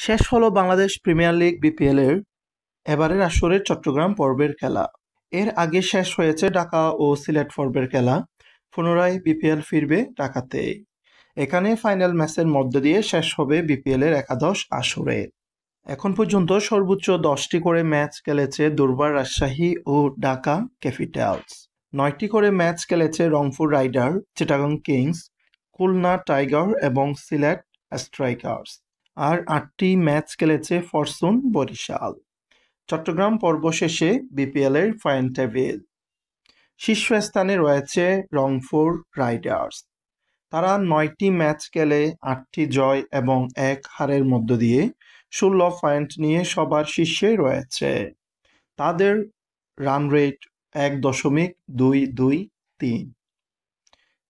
শেষ হলো Bangladesh premier league BPL এর এবারের আসরের চট্টগ্রাম পর্বের খেলা। এর আগে শেষ হয়েছে ঢাকা ও সিলেট পর্বের খেলা। পুনরায় বিপিএল ফিরবে ঢাকাতে। এখানে ফাইনাল ম্যাচের মধ্য দিয়ে শেষ হবে বিপিএল এর একাদশ আসরে। এখন পর্যন্ত সর্বোচ্চ 10টি করে ম্যাচ খেলেছে দুর্বার রাজশাহী ও ঢাকা ক্যাপিটালস। 9টি করে ম্যাচ খেলেছে Rangpur rider, Chittagong kings, Khulna tiger এবং সিলেট স্ট্রাইকার্স। আর 8টি ম্যাচ খেলেছে ফরচুন বরিশাল। চট্টগ্রাম পর্ব শেষে বিপিএল এর পয়েন্ট টেবিল। শীর্ষস্থানে রয়েছে রংপুর রাইডার্স। তারা 9টি ম্যাচ খেলে 8টি জয় এবং 1 হারের মধ্য দিয়ে 16 পয়েন্ট নিয়ে সবার শীর্ষে রয়েছে। তাদের রান রেট 1.223।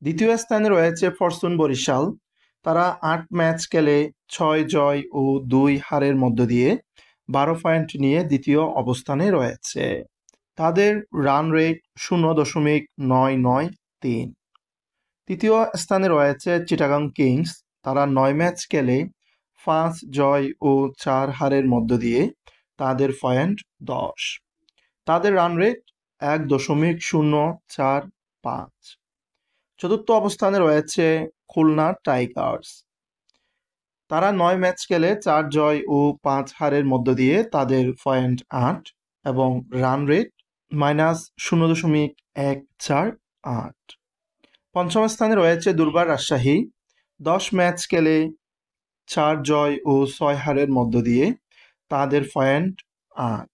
দ্বিতীয় স্থানে রয়েছে ফরচুন বরিশাল। তারা 8 ম্যাচ খেলে 6 জয় ও 2 হারের মধ্য দিয়ে 12 পয়েন্ট নিয়ে দ্বিতীয় অবস্থানে রয়েছে। তাদের রান রেট 0.993। তৃতীয় স্থানে রয়েছে চিটাগং কিংস। তারা 9 ম্যাচ খেলে 5 জয় ও 4 হারের মধ্য দিয়ে তাদের পয়েন্ট 10। তাদের রান রেট 1.045। চতুর্থ অবস্থানে রয়েছে খুলনা টাইগার্স। তারা 9 ম্যাচ খেলে 4 জয় ও 5 হারের মধ্য দিয়ে তাদের পয়েন্ট 8 এবং রান রেট -0.148। পঞ্চম স্থানে রয়েছে দুর্বার রাজশাহী। 10 ম্যাচ খেলে 4 জয় ও 6 হারের মধ্য দিয়ে তাদের পয়েন্ট 8।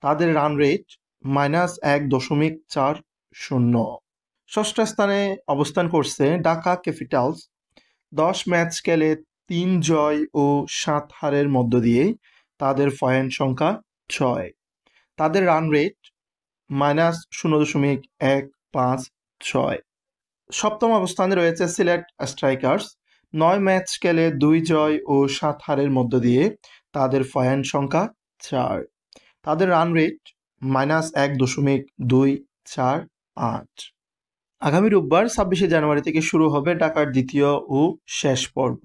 তাদের রান রেট -1.40। ষষ্ঠ স্থানে অবস্থান করছে ঢাকা ক্যাপিটালস। 10 ম্যাচ খেলে 3 জয় ও 7 হারের মধ্য দিয়ে তাদের পয়েন্ট সংখ্যা 6। তাদের রান রেট -0.156। সপ্তম অবস্থানে রয়েছে সিলেট স্ট্রাইকার্স। 9 ম্যাচ খেলে 2 জয় ও 7 হারের মধ্য দিয়ে তাদের পয়েন্ট সংখ্যা 4। তাদের রান রেট -1.248। আগামী রোববার 26শে জানুয়ারি থেকে শুরু হবে ঢাকার দ্বিতীয় ও শেষ পর্ব।